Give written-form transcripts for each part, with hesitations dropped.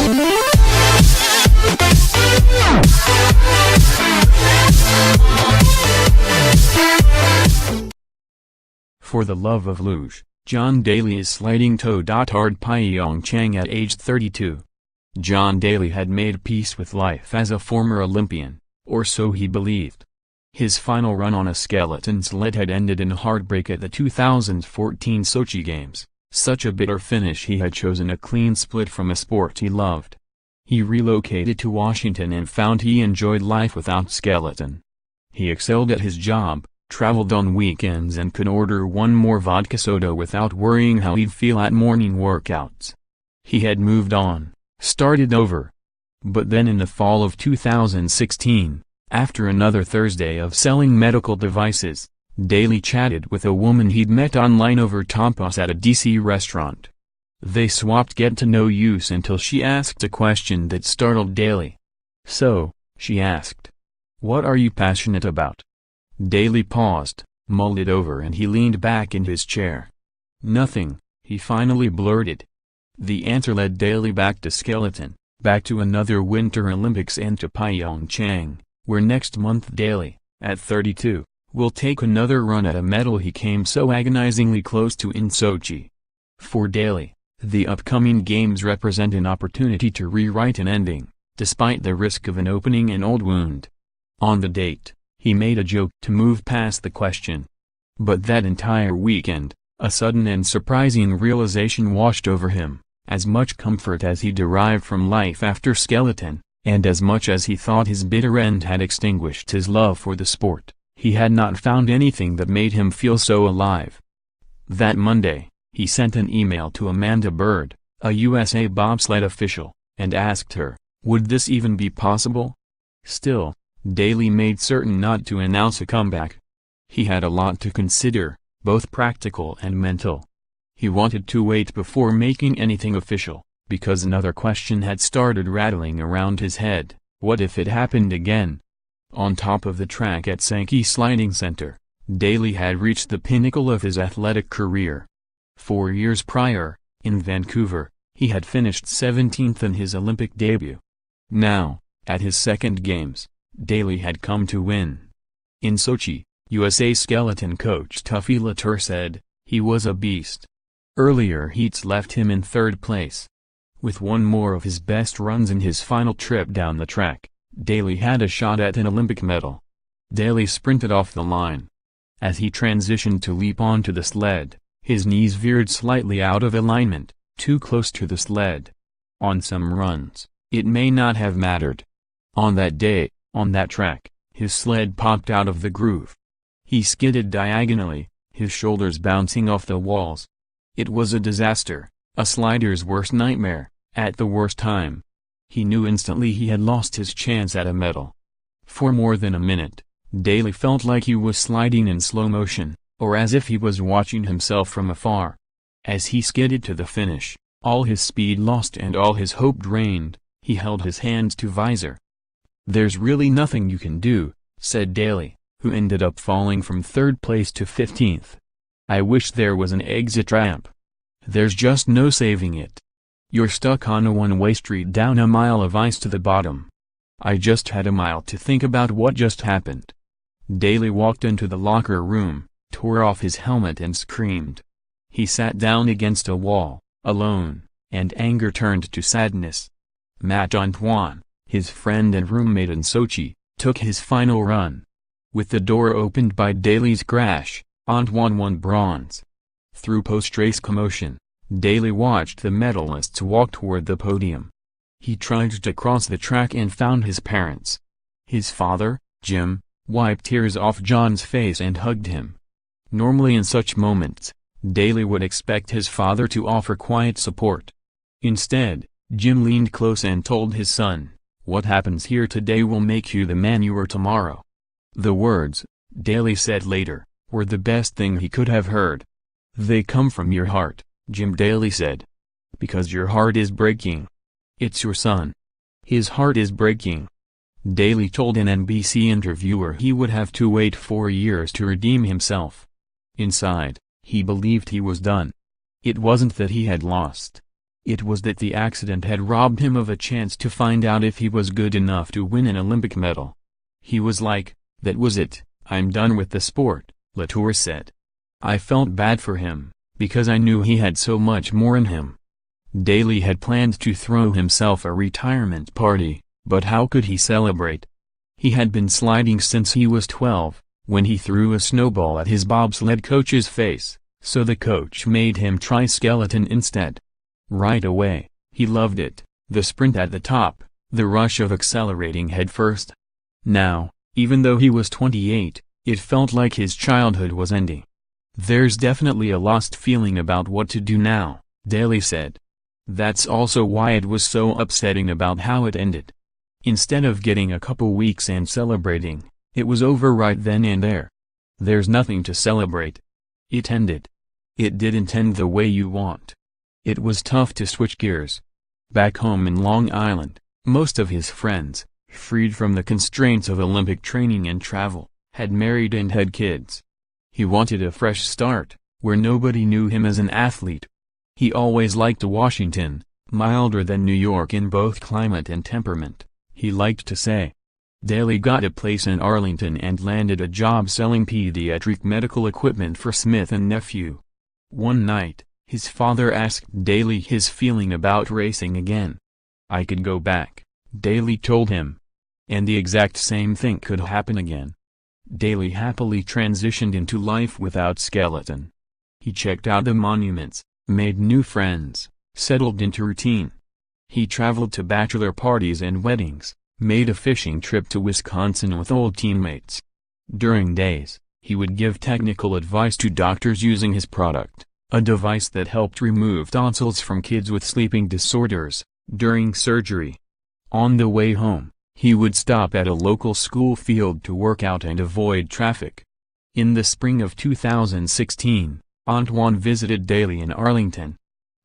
For the love of luge, John Daly is sliding tow.ard PyeongChang at age 32. John Daly had made peace with life as a former Olympian, or so he believed. His final run on a skeleton sled had ended in heartbreak at the 2014 Sochi Games. Such a bitter finish. He had chosen a clean split from a sport he loved. He relocated to Washington and found he enjoyed life without skeleton. He excelled at his job, traveled on weekends and could order one more vodka soda without worrying how he'd feel at morning workouts. He had moved on, started over. But then in the fall of 2016, after another Thursday of selling medical devices, Daly chatted with a woman he'd met online over tapas at a DC restaurant. They swapped get-to-know-yous until she asked a question that startled Daly. "So," she asked, "what are you passionate about?" Daly paused, mulled it over, and he leaned back in his chair. "Nothing," he finally blurted. The answer led Daly back to skeleton, back to another Winter Olympics and to PyeongChang, where next month Daly, at 32, will take another run at a medal he came so agonizingly close to in Sochi. For Daly, the upcoming games represent an opportunity to rewrite an ending, despite the risk of an opening an old wound. On the date, he made a joke to move past the question. But that entire weekend, a sudden and surprising realization washed over him, as much comfort as he derived from life after skeleton, and as much as he thought his bitter end had extinguished his love for the sport. He had not found anything that made him feel so alive. That Monday, he sent an email to Amanda Bird, a USA bobsled official, and asked her, would this even be possible? Still, Daly made certain not to announce a comeback. He had a lot to consider, both practical and mental. He wanted to wait before making anything official, because another question had started rattling around his head: what if it happened again? On top of the track at Sankey Sliding Center, Daly had reached the pinnacle of his athletic career. 4 years prior, in Vancouver, he had finished 17th in his Olympic debut. Now, at his second games, Daly had come to win. In Sochi, USA skeleton coach Tuffy Latour said, he was a beast. Earlier heats left him in third place. With one more of his best runs in his final trip down the track, Daly had a shot at an Olympic medal. Daly sprinted off the line. As he transitioned to leap onto the sled, his knees veered slightly out of alignment, too close to the sled. On some runs, it may not have mattered. On that day, on that track, his sled popped out of the groove. He skidded diagonally, his shoulders bouncing off the walls. It was a disaster, a slider's worst nightmare, at the worst time. He knew instantly he had lost his chance at a medal. For more than a minute, Daly felt like he was sliding in slow motion, or as if he was watching himself from afar. As he skidded to the finish, all his speed lost and all his hope drained, he held his hands to visor. "There's really nothing you can do," said Daly, who ended up falling from third place to 15th. "I wish there was an exit ramp. There's just no saving it. You're stuck on a one-way street down a mile of ice to the bottom. I just had a mile to think about what just happened." Daly walked into the locker room, tore off his helmet and screamed. He sat down against a wall, alone, and anger turned to sadness. Matt Antoine, his friend and roommate in Sochi, took his final run. With the door opened by Daly's crash, Antoine won bronze. Through post-race commotion, Daly watched the medalists walk toward the podium. He tried to cross the track and found his parents. His father, Jim, wiped tears off John's face and hugged him. Normally in such moments, Daly would expect his father to offer quiet support. Instead, Jim leaned close and told his son, "What happens here today will make you the man you are tomorrow." The words, Daly said later, were the best thing he could have heard. "They come from your heart," Jim Daly said. "Because your heart is breaking. It's your son. His heart is breaking." Daly told an NBC interviewer he would have to wait 4 years to redeem himself. Inside, he believed he was done. It wasn't that he had lost. It was that the accident had robbed him of a chance to find out if he was good enough to win an Olympic medal. He was like, "That was it, I'm done with the sport," Latour said. "I felt bad for him, because I knew he had so much more in him." Daly had planned to throw himself a retirement party, but how could he celebrate? He had been sliding since he was 12, when he threw a snowball at his bobsled coach's face, so the coach made him try skeleton instead. Right away, he loved it, the sprint at the top, the rush of accelerating headfirst. Now, even though he was 28, it felt like his childhood was ending. "There's definitely a lost feeling about what to do now," Daly said. "That's also why it was so upsetting about how it ended. Instead of getting a couple weeks and celebrating, it was over right then and there. There's nothing to celebrate. It ended. It didn't end the way you want." It was tough to switch gears. Back home in Long Island, most of his friends, freed from the constraints of Olympic training and travel, had married and had kids. He wanted a fresh start, where nobody knew him as an athlete. He always liked Washington, milder than New York in both climate and temperament, he liked to say. Daly got a place in Arlington and landed a job selling pediatric medical equipment for Smith and Nephew. One night, his father asked Daly his feeling about racing again. "I could go back," Daly told him. And the exact same thing could happen again. Daly happily transitioned into life without skeleton. He checked out the monuments, made new friends, settled into routine. He traveled to bachelor parties and weddings, made a fishing trip to Wisconsin with old teammates. During days, he would give technical advice to doctors using his product, a device that helped remove tonsils from kids with sleeping disorders, during surgery. On the way home, he would stop at a local school field to work out and avoid traffic. In the spring of 2016, Antoine visited Daly in Arlington.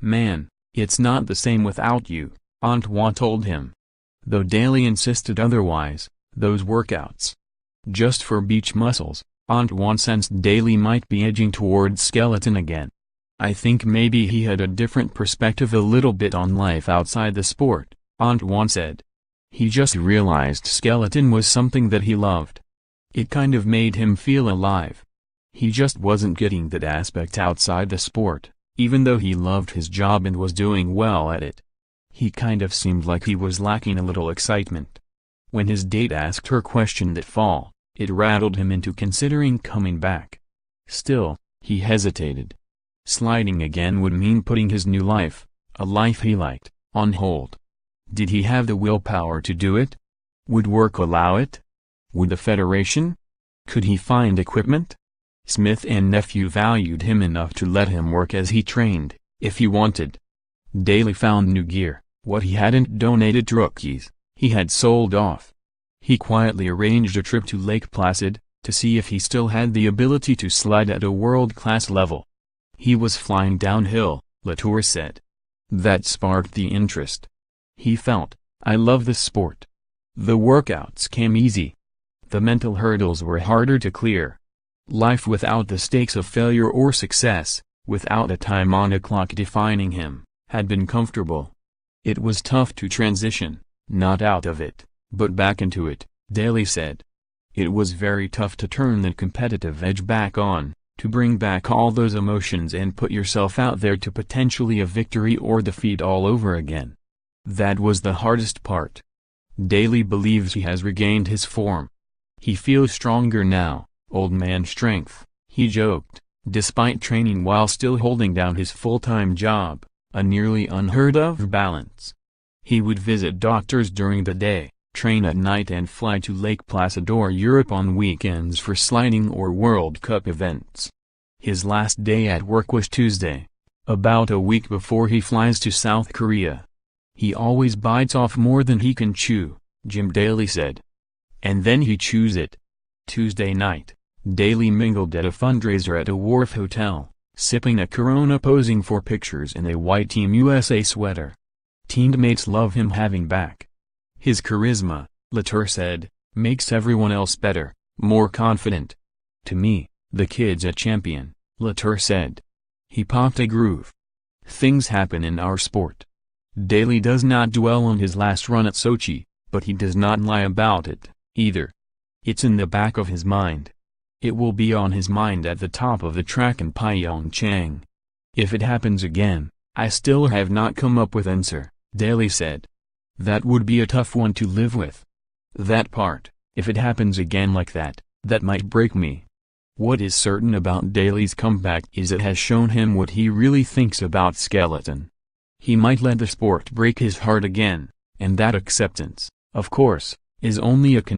"Man, it's not the same without you," Antoine told him. Though Daly insisted otherwise, those workouts, just for beach muscles, Antoine sensed Daly might be edging towards skeleton again. "I think maybe he had a different perspective a little bit on life outside the sport," Antoine said. "He just realized skeleton was something that he loved. It kind of made him feel alive. He just wasn't getting that aspect outside the sport, even though he loved his job and was doing well at it. He kind of seemed like he was lacking a little excitement." When his date asked her question that fall, it rattled him into considering coming back. Still, he hesitated. Sliding again would mean putting his new life, a life he liked, on hold. Did he have the willpower to do it? Would work allow it? Would the federation? Could he find equipment? Smith and Nephew valued him enough to let him work as he trained, if he wanted. Daly found new gear. What he hadn't donated to rookies, he had sold off. He quietly arranged a trip to Lake Placid, to see if he still had the ability to slide at a world-class level. He was flying downhill, Latour said. That sparked the interest. He felt, "I love this sport." The workouts came easy. The mental hurdles were harder to clear. Life without the stakes of failure or success, without a time on a clock defining him, had been comfortable. It was tough to transition, not out of it, but back into it, Daly said. It was very tough to turn the competitive edge back on, to bring back all those emotions and put yourself out there to potentially a victory or defeat all over again. That was the hardest part. Daly believes he has regained his form. He feels stronger now, old man strength, he joked, despite training while still holding down his full-time job, a nearly unheard-of balance. He would visit doctors during the day, train at night and fly to Lake Placid or Europe on weekends for sliding or World Cup events. His last day at work was Tuesday, about a week before he flies to South Korea. He always bites off more than he can chew, Jim Daly said. And then he chews it. Tuesday night, Daly mingled at a fundraiser at a wharf hotel, sipping a Corona, posing for pictures in a white Team USA sweater. Teammates love him having back. His charisma, Latour said, makes everyone else better, more confident. To me, the kid's a champion, Latour said. He popped a groove. Things happen in our sport, Daly does not dwell on his last run at Sochi, but he does not lie about it, either. It's in the back of his mind. It will be on his mind at the top of the track in PyeongChang. If it happens again, I still have not come up with an answer, Daly said. That would be a tough one to live with. That part, if it happens again like that, that might break me. What is certain about Daly's comeback is it has shown him what he really thinks about skeleton. He might let the sport break his heart again, and that acceptance, of course, is only a